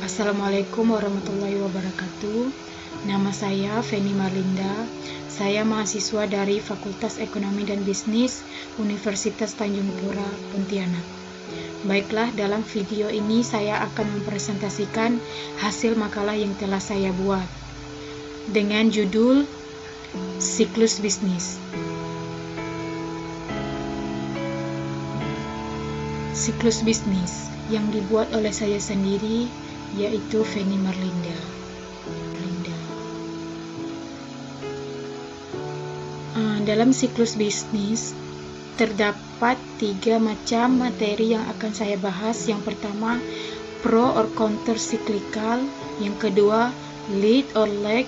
Assalamualaikum warahmatullahi wabarakatuh. Nama saya Feni Marlinda. Saya mahasiswa dari Fakultas Ekonomi dan Bisnis Universitas Tanjung Pura, Pontianak. Baiklah, dalam video ini saya akan mempresentasikan hasil makalah yang telah saya buat dengan judul Siklus Bisnis. Siklus bisnis yang dibuat oleh saya sendiri, yaitu Feni Marlinda. Dalam siklus bisnis terdapat 3 macam materi yang akan saya bahas. Yang pertama, pro or counter cyclical. Yang kedua, lead or lag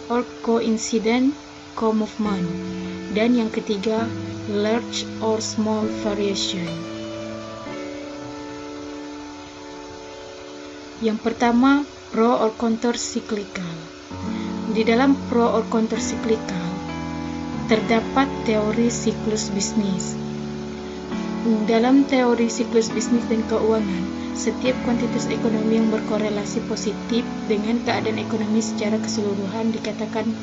or coincident co-movement. Dan yang ketiga, large or small variation. Yang pertama, pro or counter cyclical. Di dalam pro or counter cyclical terdapat teori siklus bisnis. Dalam teori siklus bisnis dan keuangan, setiap kuantitas ekonomi yang berkorelasi positif dengan keadaan ekonomi secara keseluruhan dikatakan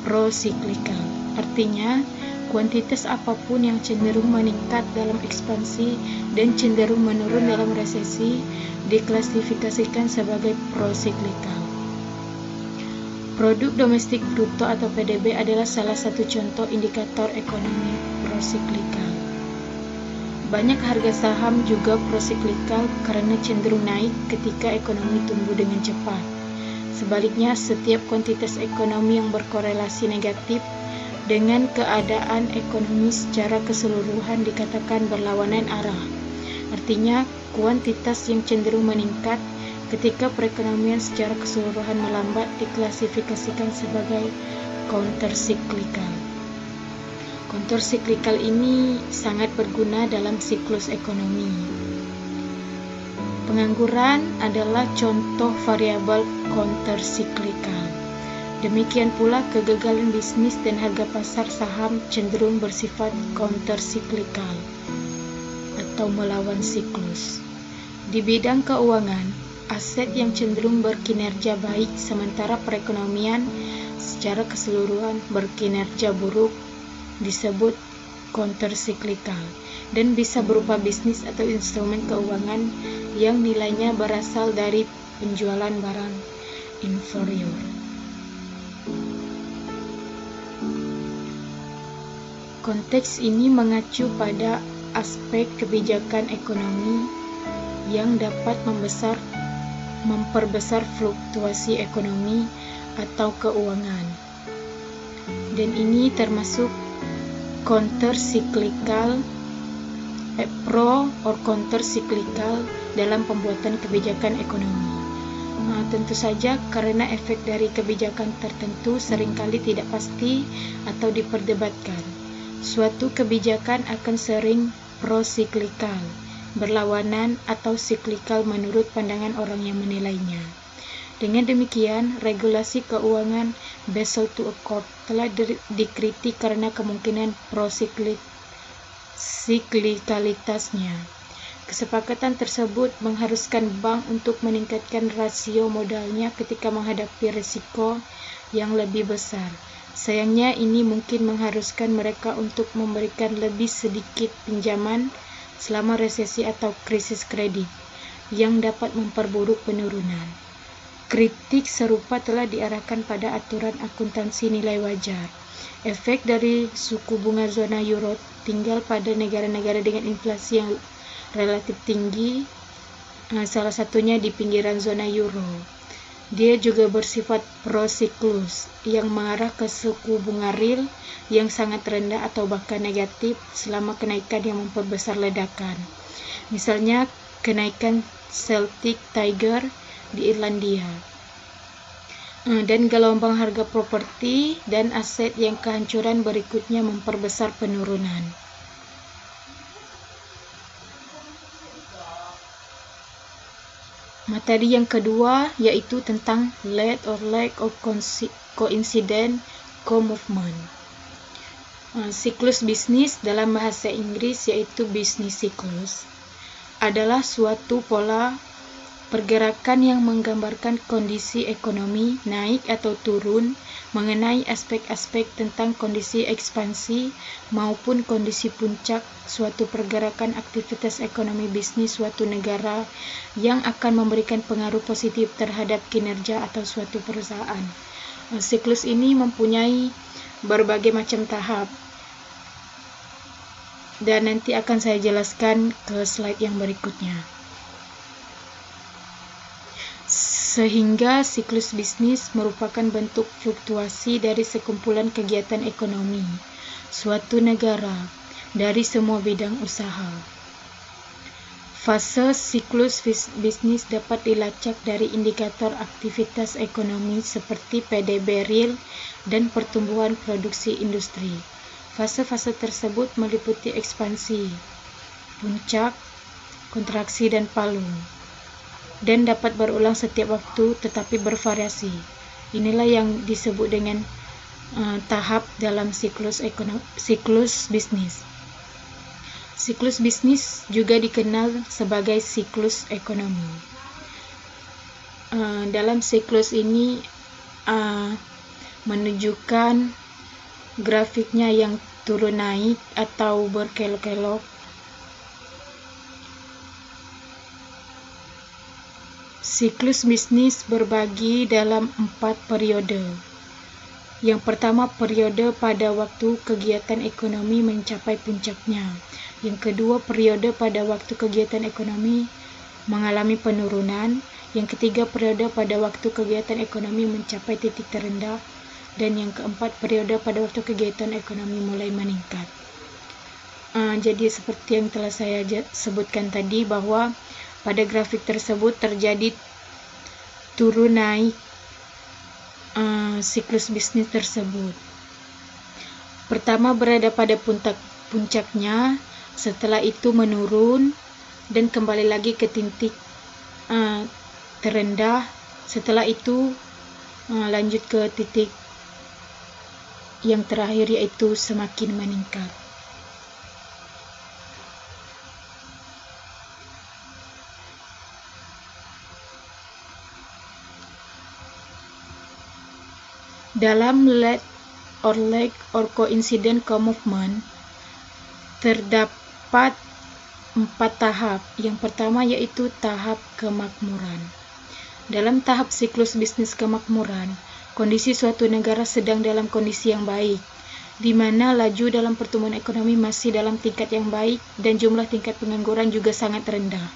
pro-cyclical. Artinya, kuantitas apapun yang cenderung meningkat dalam ekspansi dan cenderung menurun dalam resesi diklasifikasikan sebagai pro-cyclical. Produk domestik bruto atau PDB adalah salah satu contoh indikator ekonomi pro-cyclical. Banyak harga saham juga pro-cyclical karena cenderung naik ketika ekonomi tumbuh dengan cepat. Sebaliknya, setiap kuantitas ekonomi yang berkorelasi negatif dengan keadaan ekonomi secara keseluruhan dikatakan berlawanan arah. Artinya, kuantitas yang cenderung meningkat ketika perekonomian secara keseluruhan melambat diklasifikasikan sebagai counter-cyclical. Counter-cyclical ini sangat berguna dalam siklus ekonomi. Pengangguran adalah contoh variabel counter-cyclical. Demikian pula kegagalan bisnis dan harga pasar saham cenderung bersifat counter-cyclical atau melawan siklus. Di bidang keuangan, aset yang cenderung berkinerja baik sementara perekonomian secara keseluruhan berkinerja buruk disebut counter-cyclical dan bisa berupa bisnis atau instrumen keuangan yang nilainya berasal dari penjualan barang inferior. Konteks ini mengacu pada aspek kebijakan ekonomi yang dapat memperbesar fluktuasi ekonomi atau keuangan. Dan ini termasuk counter-cyclical, pro or counter-cyclical dalam pembuatan kebijakan ekonomi. Tentu saja karena efek dari kebijakan tertentu seringkali tidak pasti atau diperdebatkan. Suatu kebijakan akan sering pro-cyclical, berlawanan atau cyclical menurut pandangan orang yang menilainya. Dengan demikian, regulasi keuangan Basel II Accord telah dikritik karena kemungkinan pro-cyclicalitasnya. Kesepakatan tersebut mengharuskan bank untuk meningkatkan rasio modalnya ketika menghadapi risiko yang lebih besar. Sayangnya, ini mungkin mengharuskan mereka untuk memberikan lebih sedikit pinjaman selama resesi atau krisis kredit yang dapat memperburuk penurunan. Kritik serupa telah diarahkan pada aturan akuntansi nilai wajar. Efek dari suku bunga zona euro tinggal pada negara-negara dengan inflasi yang relatif tinggi, salah satunya di pinggiran zona euro. Dia juga bersifat pro-siklus yang mengarah ke suku bunga real yang sangat rendah atau bahkan negatif selama kenaikan yang memperbesar ledakan. Misalnya kenaikan Celtic Tiger di Irlandia. Dan gelombang harga properti dan aset yang kehancuran berikutnya memperbesar penurunan. Materi yang kedua yaitu tentang lead or lag or coincident co-movement. Siklus bisnis dalam bahasa Inggris yaitu business cycles adalah suatu pola Pergerakan yang menggambarkan kondisi ekonomi naik atau turun mengenai aspek-aspek tentang kondisi ekspansi maupun kondisi puncak suatu pergerakan aktivitas ekonomi bisnis suatu negara yang akan memberikan pengaruh positif terhadap kinerja atau suatu perusahaan. Siklus ini mempunyai berbagai macam tahap dan nanti akan saya jelaskan ke slide yang berikutnya. Sehingga siklus bisnis merupakan bentuk fluktuasi dari sekumpulan kegiatan ekonomi suatu negara dari semua bidang usaha. Fase siklus bisnis dapat dilacak dari indikator aktivitas ekonomi seperti PDB real dan pertumbuhan produksi industri. Fase-fase tersebut meliputi ekspansi, puncak, kontraksi, dan palung, dan dapat berulang setiap waktu tetapi bervariasi. Inilah yang disebut dengan tahap dalam siklus bisnis. Siklus bisnis juga dikenal sebagai siklus ekonomi. Dalam siklus ini menunjukkan grafiknya yang turun naik atau berkelok-kelok. Siklus bisnis berbagi dalam 4 periode. Yang pertama, periode pada waktu kegiatan ekonomi mencapai puncaknya. Yang kedua, periode pada waktu kegiatan ekonomi mengalami penurunan. Yang ketiga, periode pada waktu kegiatan ekonomi mencapai titik terendah. Dan yang keempat, periode pada waktu kegiatan ekonomi mulai meningkat. Jadi seperti yang telah saya sebutkan tadi, bahwa pada grafik tersebut terjadi turun naik siklus bisnis tersebut. Pertama berada pada puncaknya, setelah itu menurun dan kembali lagi ke titik terendah. Setelah itu lanjut ke titik yang terakhir, yaitu semakin meningkat. Dalam lag or coincident movement terdapat 4 tahap. Yang pertama yaitu tahap kemakmuran. Dalam tahap siklus bisnis kemakmuran, kondisi suatu negara sedang dalam kondisi yang baik, di mana laju dalam pertumbuhan ekonomi masih dalam tingkat yang baik dan jumlah tingkat pengangguran juga sangat rendah.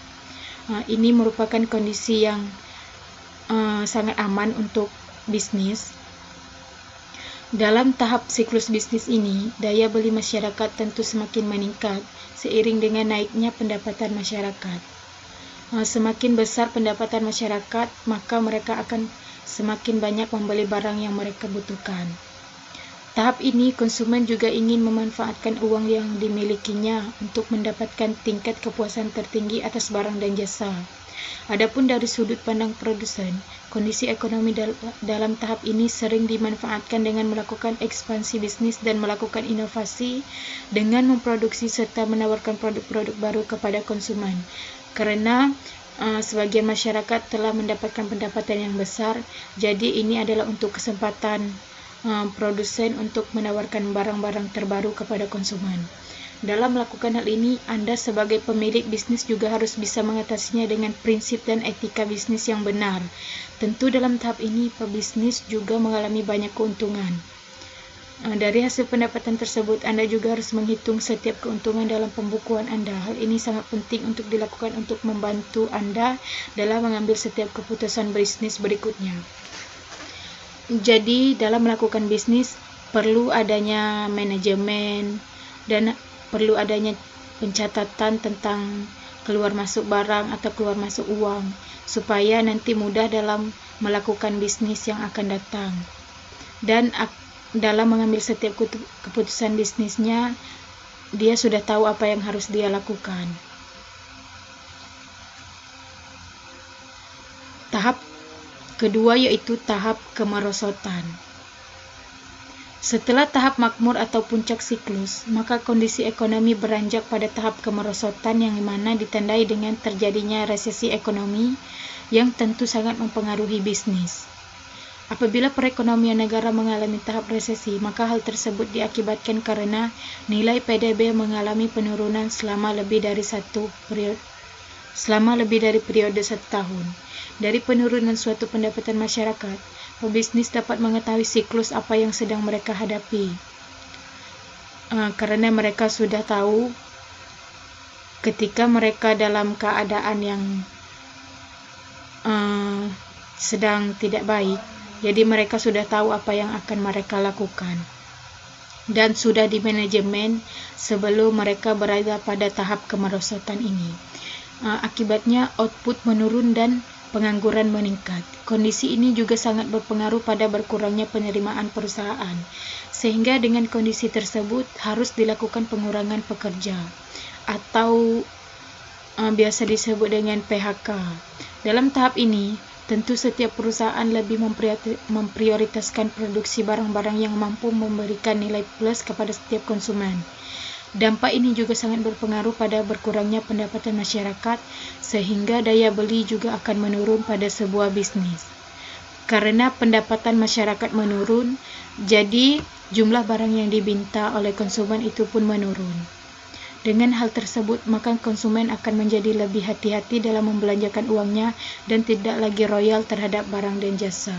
Ini merupakan kondisi yang sangat aman untuk bisnis. Dalam tahap siklus bisnis ini, daya beli masyarakat tentu semakin meningkat seiring dengan naiknya pendapatan masyarakat. Semakin besar pendapatan masyarakat, maka mereka akan semakin banyak membeli barang yang mereka butuhkan. Tahap ini, konsumen juga ingin memanfaatkan uang yang dimilikinya untuk mendapatkan tingkat kepuasan tertinggi atas barang dan jasa. Adapun dari sudut pandang produsen, kondisi ekonomi dalam tahap ini sering dimanfaatkan dengan melakukan ekspansi bisnis dan melakukan inovasi dengan memproduksi serta menawarkan produk-produk baru kepada konsumen. Karena sebagian masyarakat telah mendapatkan pendapatan yang besar, jadi ini adalah untuk kesempatan produsen untuk menawarkan barang-barang terbaru kepada konsumen. Dalam melakukan hal ini, Anda sebagai pemilik bisnis juga harus bisa mengatasinya dengan prinsip dan etika bisnis yang benar. Tentu dalam tahap ini, pebisnis juga mengalami banyak keuntungan. Dari hasil pendapatan tersebut, Anda juga harus menghitung setiap keuntungan dalam pembukuan Anda. Hal ini sangat penting untuk dilakukan untuk membantu Anda dalam mengambil setiap keputusan bisnis berikutnya. Jadi, dalam melakukan bisnis, perlu adanya manajemen dan perlu adanya pencatatan tentang keluar masuk barang atau keluar masuk uang, supaya nanti mudah dalam melakukan bisnis yang akan datang. Dan dalam mengambil setiap keputusan bisnisnya, dia sudah tahu apa yang harus dia lakukan. Tahap kedua yaitu tahap kemerosotan. Setelah tahap makmur atau puncak siklus, maka kondisi ekonomi beranjak pada tahap kemerosotan yang mana ditandai dengan terjadinya resesi ekonomi yang tentu sangat mempengaruhi bisnis. Apabila perekonomian negara mengalami tahap resesi, maka hal tersebut diakibatkan karena nilai PDB mengalami penurunan selama lebih dari periode 1 tahun. Dari penurunan suatu pendapatan masyarakat, pebisnis dapat mengetahui siklus apa yang sedang mereka hadapi. Karena mereka sudah tahu ketika mereka dalam keadaan yang sedang tidak baik, jadi mereka sudah tahu apa yang akan mereka lakukan dan sudah di manajemen sebelum mereka berada pada tahap kemerosotan ini. Akibatnya output menurun dan pengangguran meningkat. Kondisi ini juga sangat berpengaruh pada berkurangnya penerimaan perusahaan, sehingga dengan kondisi tersebut harus dilakukan pengurangan pekerja atau biasa disebut dengan PHK. Dalam tahap ini, tentu setiap perusahaan lebih memprioritaskan produksi barang-barang yang mampu memberikan nilai plus kepada setiap konsumen. Dampak ini juga sangat berpengaruh pada berkurangnya pendapatan masyarakat, sehingga daya beli juga akan menurun pada sebuah bisnis. Karena pendapatan masyarakat menurun, jadi jumlah barang yang diminta oleh konsumen itu pun menurun. Dengan hal tersebut, maka konsumen akan menjadi lebih hati-hati dalam membelanjakan uangnya dan tidak lagi royal terhadap barang dan jasa.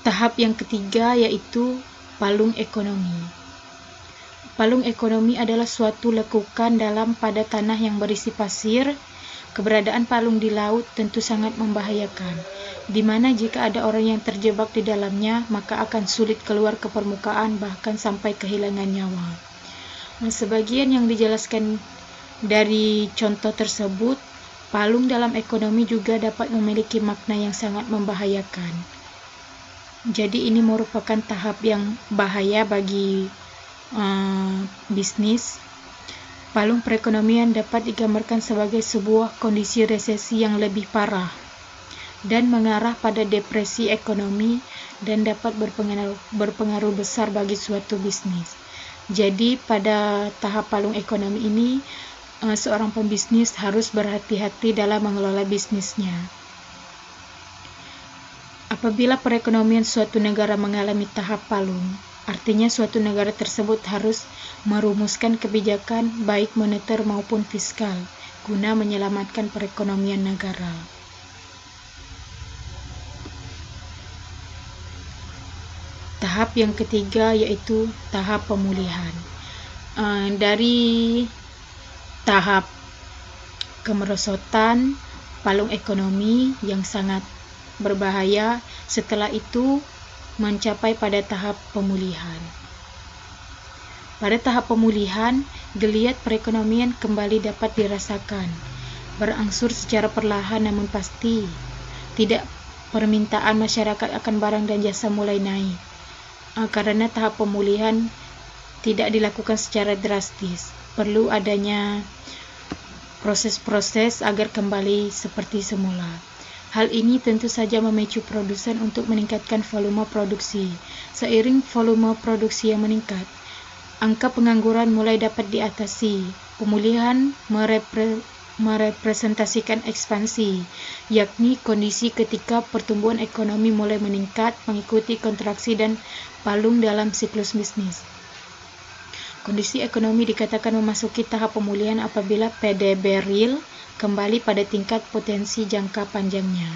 Tahap yang ketiga yaitu palung ekonomi. Palung ekonomi adalah suatu lekukan dalam pada tanah yang berisi pasir. Keberadaan palung di laut tentu sangat membahayakan, di mana jika ada orang yang terjebak di dalamnya, maka akan sulit keluar ke permukaan bahkan sampai kehilangan nyawa. Sebagian yang dijelaskan dari contoh tersebut, palung dalam ekonomi juga dapat memiliki makna yang sangat membahayakan. Jadi ini merupakan tahap yang bahaya bagi bisnis. Palung perekonomian dapat digambarkan sebagai sebuah kondisi resesi yang lebih parah dan mengarah pada depresi ekonomi dan dapat berpengaruh besar bagi suatu bisnis. Jadi pada tahap palung ekonomi ini, seorang pembisnis harus berhati-hati dalam mengelola bisnisnya. Apabila perekonomian suatu negara mengalami tahap palung, artinya suatu negara tersebut harus merumuskan kebijakan baik moneter maupun fiskal guna menyelamatkan perekonomian negara. Tahap yang ketiga yaitu tahap pemulihan. Dari tahap kemerosotan, palung ekonomi yang sangat berbahaya, setelah itu mencapai pada tahap pemulihan. Pada tahap pemulihan, geliat perekonomian kembali dapat dirasakan, berangsur secara perlahan namun pasti. Tidak, permintaan masyarakat akan barang dan jasa mulai naik. Karena tahap pemulihan tidak dilakukan secara drastis, perlu adanya proses-proses agar kembali seperti semula. Hal ini tentu saja memicu produsen untuk meningkatkan volume produksi. Seiring volume produksi yang meningkat, angka pengangguran mulai dapat diatasi. Pemulihan merepresentasikan ekspansi, yakni kondisi ketika pertumbuhan ekonomi mulai meningkat mengikuti kontraksi dan palung dalam siklus bisnis. Kondisi ekonomi dikatakan memasuki tahap pemulihan apabila PDB real kembali pada tingkat potensi jangka panjangnya.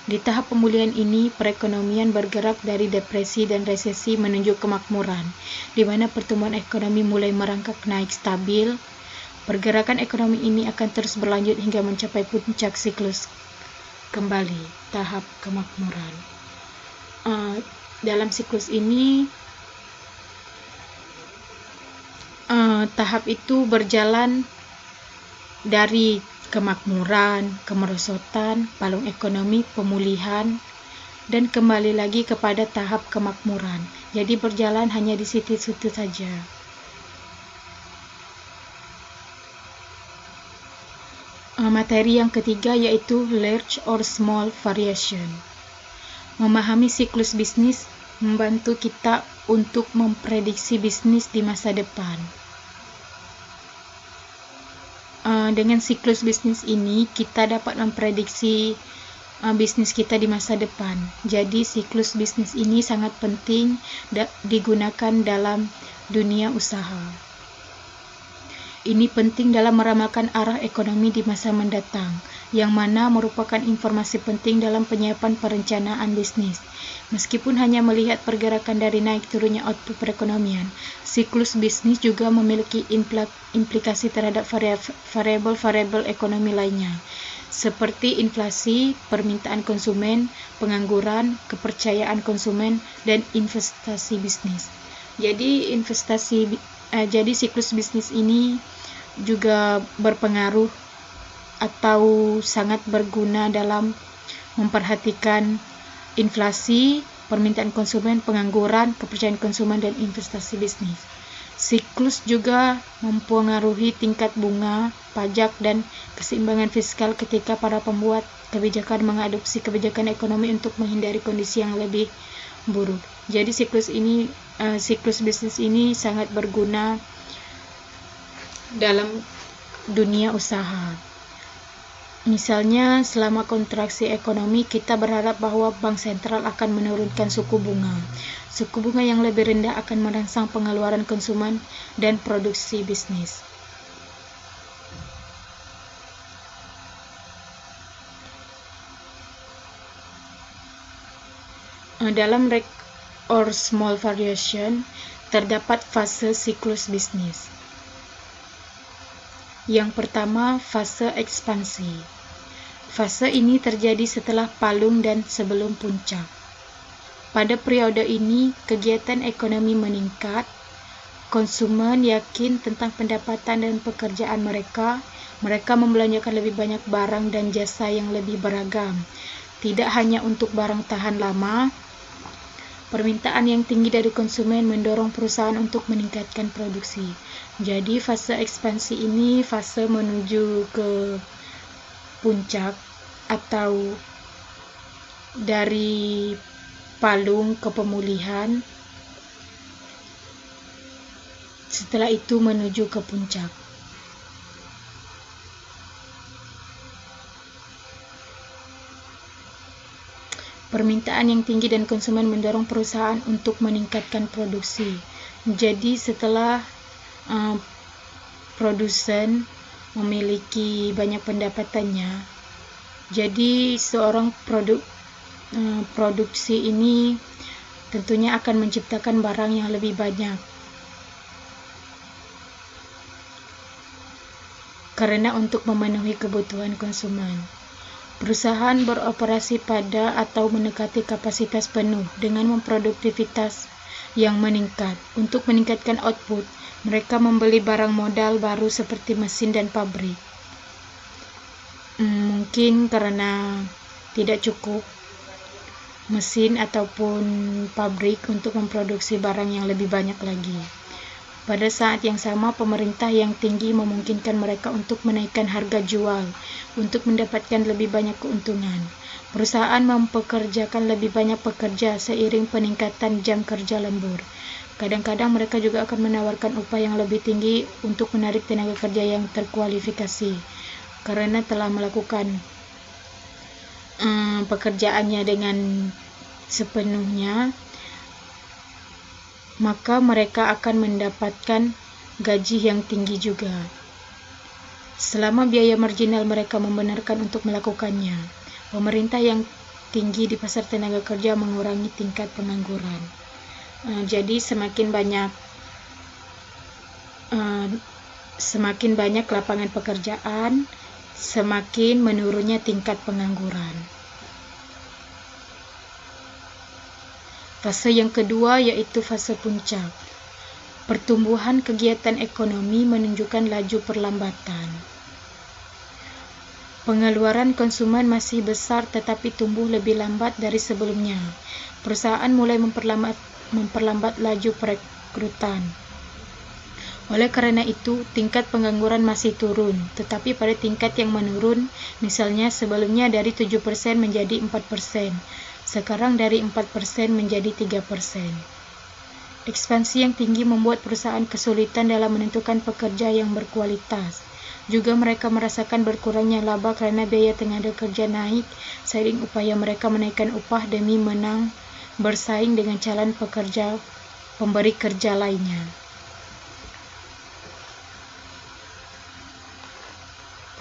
Di tahap pemulihan ini, perekonomian bergerak dari depresi dan resesi menuju kemakmuran, di mana pertumbuhan ekonomi mulai merangkak naik stabil. Pergerakan ekonomi ini akan terus berlanjut hingga mencapai puncak siklus kembali, tahap kemakmuran. Dalam siklus ini, tahap itu berjalan dari kemakmuran, kemerosotan, palung ekonomi, pemulihan, dan kembali lagi kepada tahap kemakmuran. Jadi berjalan hanya di situ-situ saja. Materi yang ketiga yaitu large or small variation. Memahami siklus bisnis membantu kita untuk memprediksi bisnis di masa depan. Dengan siklus bisnis ini, kita dapat memprediksi bisnis kita di masa depan. Jadi, siklus bisnis ini sangat penting digunakan dalam dunia usaha. Ini penting dalam meramalkan arah ekonomi di masa mendatang, yang mana merupakan informasi penting dalam penyiapan perencanaan bisnis. Meskipun hanya melihat pergerakan dari naik turunnya output perekonomian, siklus bisnis juga memiliki implikasi terhadap variabel-variabel ekonomi lainnya, seperti inflasi, permintaan konsumen, pengangguran, kepercayaan konsumen, dan investasi bisnis. Jadi siklus bisnis ini juga berpengaruh atau sangat berguna dalam memperhatikan inflasi, permintaan konsumen, pengangguran, kepercayaan konsumen, dan investasi bisnis. Siklus juga mempengaruhi tingkat bunga, pajak, dan keseimbangan fiskal ketika para pembuat kebijakan mengadopsi kebijakan ekonomi untuk menghindari kondisi yang lebih buruk. Jadi siklus bisnis ini sangat berguna dalam dunia usaha. Misalnya, selama kontraksi ekonomi, kita berharap bahwa bank sentral akan menurunkan suku bunga. Suku bunga yang lebih rendah akan merangsang pengeluaran konsumen dan produksi bisnis. Dalam rate or small variation, terdapat fase siklus bisnis. Yang pertama, fase ekspansi. Fase ini terjadi setelah palung dan sebelum puncak. Pada periode ini, kegiatan ekonomi meningkat, konsumen yakin tentang pendapatan dan pekerjaan mereka membelanjakan lebih banyak barang dan jasa yang lebih beragam. Tidak hanya untuk barang tahan lama, permintaan yang tinggi dari konsumen mendorong perusahaan untuk meningkatkan produksi. Jadi fase ekspansi ini fase menuju ke puncak atau dari palung ke pemulihan, setelah itu menuju ke puncak. Permintaan yang tinggi dan konsumen mendorong perusahaan untuk meningkatkan produksi. Jadi setelah produsen memiliki banyak pendapatannya, jadi seorang produksi ini tentunya akan menciptakan barang yang lebih banyak. Karena untuk memenuhi kebutuhan konsumen, perusahaan beroperasi pada atau mendekati kapasitas penuh dengan memproduktivitas yang meningkat. Untuk meningkatkan output, mereka membeli barang modal baru seperti mesin dan pabrik. Mungkin karena tidak cukup mesin ataupun pabrik untuk memproduksi barang yang lebih banyak lagi. Pada saat yang sama, pemerintah yang tinggi memungkinkan mereka untuk menaikkan harga jual untuk mendapatkan lebih banyak keuntungan. Perusahaan mempekerjakan lebih banyak pekerja seiring peningkatan jam kerja lembur. Kadang-kadang mereka juga akan menawarkan upah yang lebih tinggi untuk menarik tenaga kerja yang terkualifikasi. Karena telah melakukan pekerjaannya dengan sepenuhnya, maka mereka akan mendapatkan gaji yang tinggi juga. Selama biaya marginal mereka membenarkan untuk melakukannya, pemerintah yang tinggi di pasar tenaga kerja mengurangi tingkat pengangguran. Jadi semakin banyak lapangan pekerjaan, semakin menurunnya tingkat pengangguran. Fase yang kedua yaitu fase puncak. Pertumbuhan kegiatan ekonomi menunjukkan laju perlambatan. Pengeluaran konsumen masih besar tetapi tumbuh lebih lambat dari sebelumnya. Perusahaan mulai memperlambat laju perekrutan. Oleh karena itu, tingkat pengangguran masih turun, tetapi pada tingkat yang menurun, misalnya sebelumnya dari 7% menjadi 4%. sekarang dari 4% menjadi 3%. Ekspansi yang tinggi membuat perusahaan kesulitan dalam menentukan pekerja yang berkualitas. Juga mereka merasakan berkurangnya laba karena biaya tenaga kerja naik seiring upaya mereka menaikkan upah demi menang bersaing dengan calon pemberi kerja lainnya.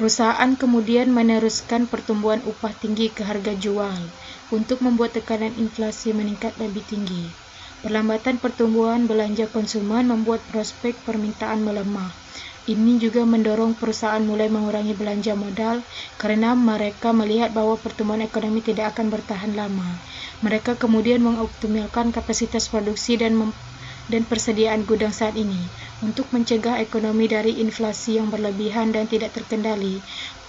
Perusahaan kemudian meneruskan pertumbuhan upah tinggi ke harga jual untuk membuat tekanan inflasi meningkat lebih tinggi. Perlambatan pertumbuhan belanja konsumen membuat prospek permintaan melemah. Ini juga mendorong perusahaan mulai mengurangi belanja modal karena mereka melihat bahwa pertumbuhan ekonomi tidak akan bertahan lama. Mereka kemudian mengoptimalkan kapasitas produksi dan persediaan gudang saat ini untuk mencegah ekonomi dari inflasi yang berlebihan dan tidak terkendali.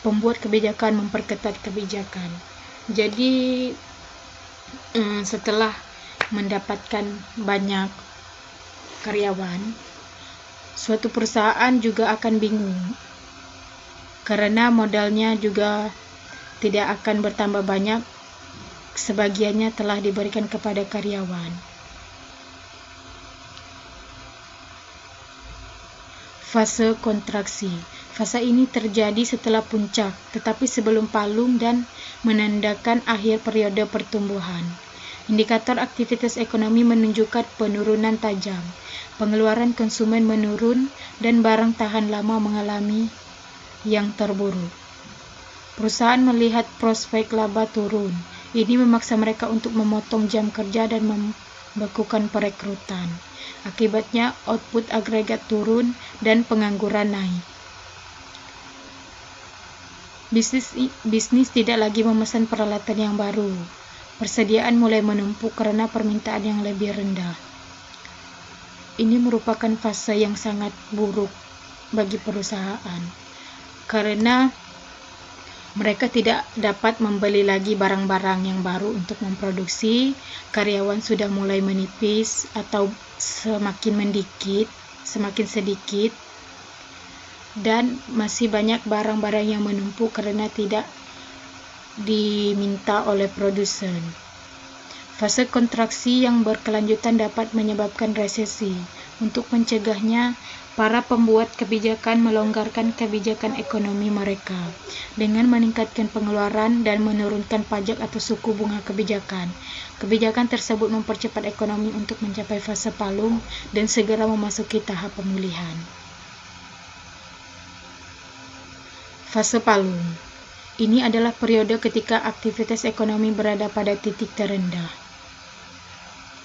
Pembuat kebijakan memperketat kebijakan. Jadi setelah mendapatkan banyak karyawan, suatu perusahaan juga akan bingung karena modalnya juga tidak akan bertambah banyak, sebagiannya telah diberikan kepada karyawan. Fase kontraksi. Fase ini terjadi setelah puncak, tetapi sebelum palung dan menandakan akhir periode pertumbuhan. Indikator aktivitas ekonomi menunjukkan penurunan tajam. Pengeluaran konsumen menurun dan barang tahan lama mengalami yang terburuk. Perusahaan melihat prospek laba turun. Ini memaksa mereka untuk memotong jam kerja dan membekukan perekrutan. Akibatnya output agregat turun dan pengangguran naik. Bisnis tidak lagi memesan peralatan yang baru. Persediaan mulai menumpuk karena permintaan yang lebih rendah. Ini merupakan fase yang sangat buruk bagi perusahaan karena mereka tidak dapat membeli lagi barang-barang yang baru untuk memproduksi. Karyawan sudah mulai menipis atau semakin sedikit, dan masih banyak barang-barang yang menumpuk karena tidak diminta oleh produsen. Fase kontraksi yang berkelanjutan dapat menyebabkan resesi. Untuk mencegahnya, para pembuat kebijakan melonggarkan kebijakan ekonomi mereka dengan meningkatkan pengeluaran dan menurunkan pajak atau suku bunga kebijakan. Kebijakan tersebut mempercepat ekonomi untuk mencapai fase palung dan segera memasuki tahap pemulihan. Fase palung. Ini adalah periode ketika aktivitas ekonomi berada pada titik terendah.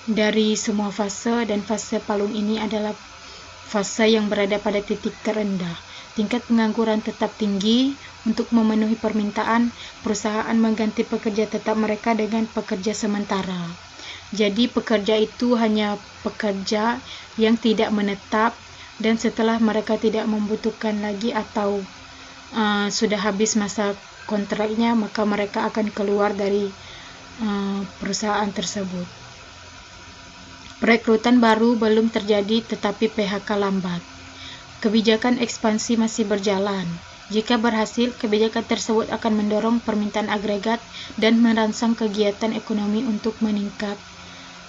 Dari semua fase, dan fase palung ini adalah fase yang berada pada titik terendah. Tingkat pengangguran tetap tinggi. Untuk memenuhi permintaan, perusahaan mengganti pekerja tetap mereka dengan pekerja sementara. Jadi pekerja itu hanya pekerja yang tidak menetap, dan setelah mereka tidak membutuhkan lagi atau sudah habis masa kontraknya, maka mereka akan keluar dari perusahaan tersebut. Perekrutan baru belum terjadi, tetapi PHK lambat. Kebijakan ekspansi masih berjalan. Jika berhasil, kebijakan tersebut akan mendorong permintaan agregat dan merangsang kegiatan ekonomi untuk meningkat,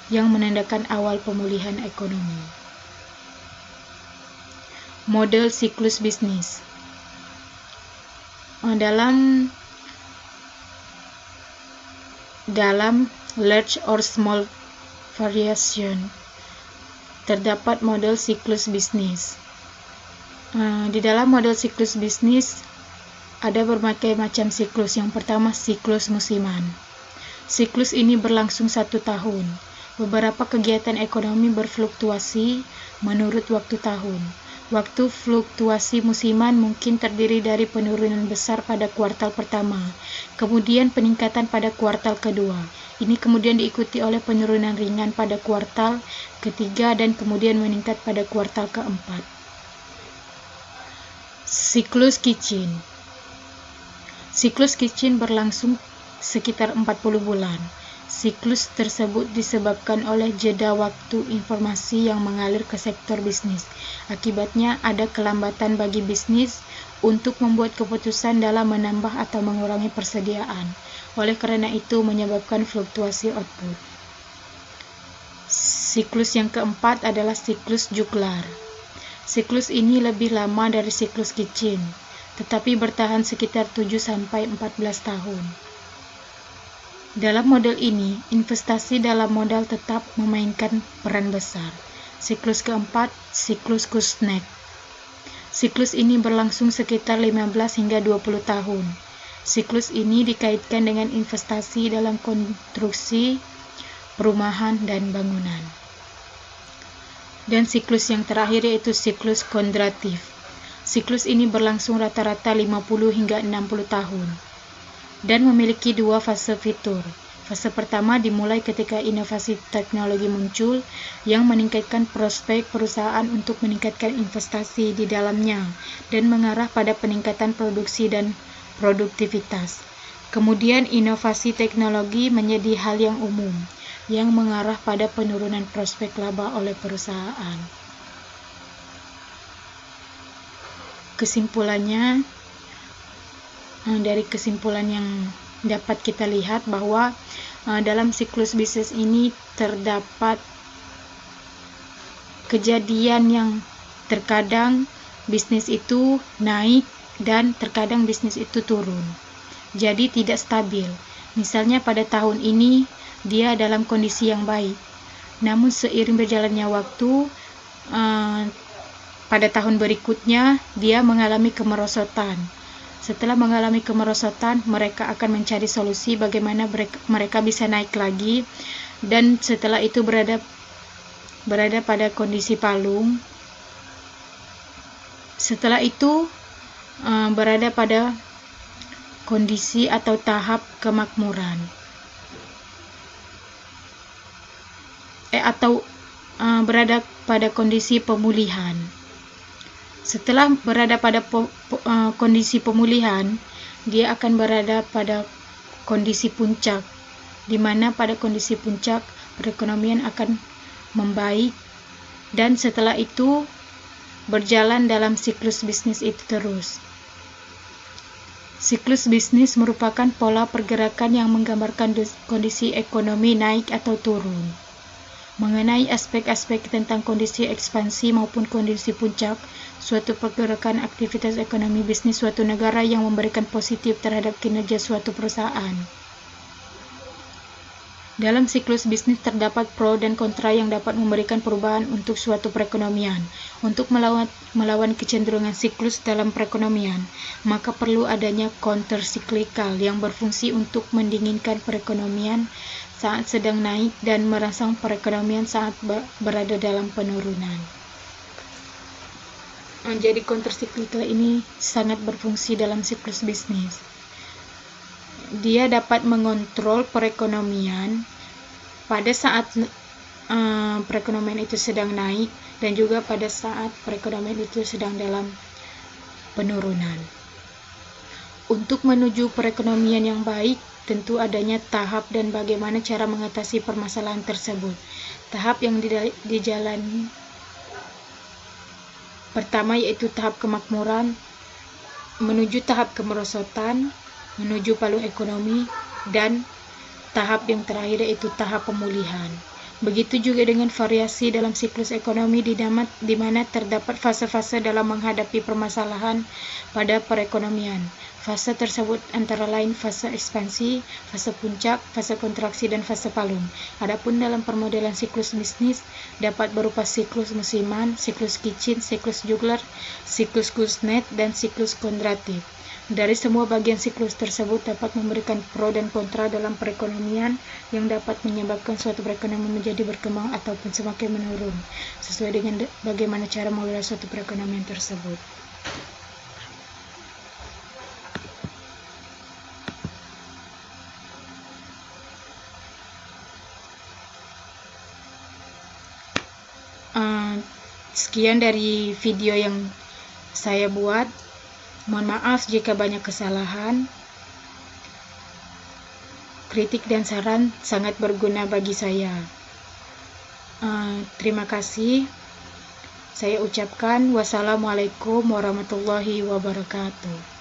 yang menandakan awal pemulihan ekonomi. Model siklus bisnis. Dalam large or small variation terdapat model siklus bisnis. Di dalam model siklus bisnis ada berbagai macam siklus. Yang pertama, siklus musiman. Siklus ini berlangsung 1 tahun. Beberapa kegiatan ekonomi berfluktuasi menurut waktu tahun. Waktu fluktuasi musiman mungkin terdiri dari penurunan besar pada kuartal pertama, kemudian peningkatan pada kuartal kedua. Ini kemudian diikuti oleh penurunan ringan pada kuartal ketiga dan kemudian meningkat pada kuartal keempat. Siklus Kitchen. Siklus Kitchen berlangsung sekitar 40 bulan. Siklus tersebut disebabkan oleh jeda waktu informasi yang mengalir ke sektor bisnis. Akibatnya ada kelambatan bagi bisnis untuk membuat keputusan dalam menambah atau mengurangi persediaan. Oleh karena itu menyebabkan fluktuasi output. Siklus yang keempat adalah siklus juglar. Siklus ini lebih lama dari siklus Kitchin, tetapi bertahan sekitar 7-14 tahun. Dalam model ini, investasi dalam modal tetap memainkan peran besar. Siklus keempat, siklus Kuznets. Siklus ini berlangsung sekitar 15 hingga 20 tahun. Siklus ini dikaitkan dengan investasi dalam konstruksi, perumahan, dan bangunan. Dan siklus yang terakhir yaitu siklus Kondratif. Siklus ini berlangsung rata-rata 50 hingga 60 tahun dan memiliki dua fase fitur. Fase pertama dimulai ketika inovasi teknologi muncul yang meningkatkan prospek perusahaan untuk meningkatkan investasi di dalamnya dan mengarah pada peningkatan produksi dan produktivitas. Kemudian inovasi teknologi menjadi hal yang umum yang mengarah pada penurunan prospek laba oleh perusahaan. Kesimpulannya, dari kesimpulan yang dapat kita lihat bahwa dalam siklus bisnis ini terdapat kejadian yang terkadang bisnis itu naik dan terkadang bisnis itu turun. Jadi tidak stabil. Misalnya pada tahun ini dia dalam kondisi yang baik. Namun seiring berjalannya waktu, pada tahun berikutnya dia mengalami kemerosotan. Setelah mengalami kemerosotan, mereka akan mencari solusi bagaimana mereka bisa naik lagi, dan setelah itu berada pada kondisi palung. Setelah itu berada pada kondisi atau tahap kemakmuran. Berada pada kondisi pemulihan. Setelah berada pada kondisi pemulihan, dia akan berada pada kondisi puncak, di mana pada kondisi puncak perekonomian akan membaik, dan setelah itu berjalan dalam siklus bisnis itu terus. Siklus bisnis merupakan pola pergerakan yang menggambarkan kondisi ekonomi naik atau turun. Mengenai aspek-aspek tentang kondisi ekspansi maupun kondisi puncak, suatu pergerakan aktivitas ekonomi bisnis suatu negara yang memberikan positif terhadap kinerja suatu perusahaan. Dalam siklus bisnis terdapat pro dan kontra yang dapat memberikan perubahan untuk suatu perekonomian. Untuk melawan kecenderungan siklus dalam perekonomian, maka perlu adanya countercyclical yang berfungsi untuk mendinginkan perekonomian saat sedang naik dan merangsang perekonomian saat berada dalam penurunan. Jadi countercyclical ini sangat berfungsi dalam siklus bisnis. Dia dapat mengontrol perekonomian pada saat perekonomian itu sedang naik dan juga pada saat perekonomian itu sedang dalam penurunan. Untuk menuju perekonomian yang baik, tentu adanya tahap dan bagaimana cara mengatasi permasalahan tersebut. Tahap yang dijalani pertama yaitu tahap kemakmuran, menuju tahap kemerosotan, menuju palung ekonomi, dan tahap yang terakhir yaitu tahap pemulihan. Begitu juga dengan variasi dalam siklus ekonomi di mana terdapat fase-fase dalam menghadapi permasalahan pada perekonomian. Fase tersebut antara lain fase ekspansi, fase puncak, fase kontraksi, dan fase palung. Adapun dalam permodelan siklus bisnis dapat berupa siklus musiman, siklus Kitchin, siklus juglar, siklus Kuznets, dan siklus Kondratif. Dari semua bagian siklus tersebut dapat memberikan pro dan kontra dalam perekonomian yang dapat menyebabkan suatu perekonomian menjadi berkembang ataupun semakin menurun, sesuai dengan bagaimana cara mengelola suatu perekonomian tersebut. Sekian dari video yang saya buat. Mohon maaf jika banyak kesalahan. Kritik dan saran sangat berguna bagi saya. Terima kasih. Saya ucapkan wassalamualaikum warahmatullahi wabarakatuh.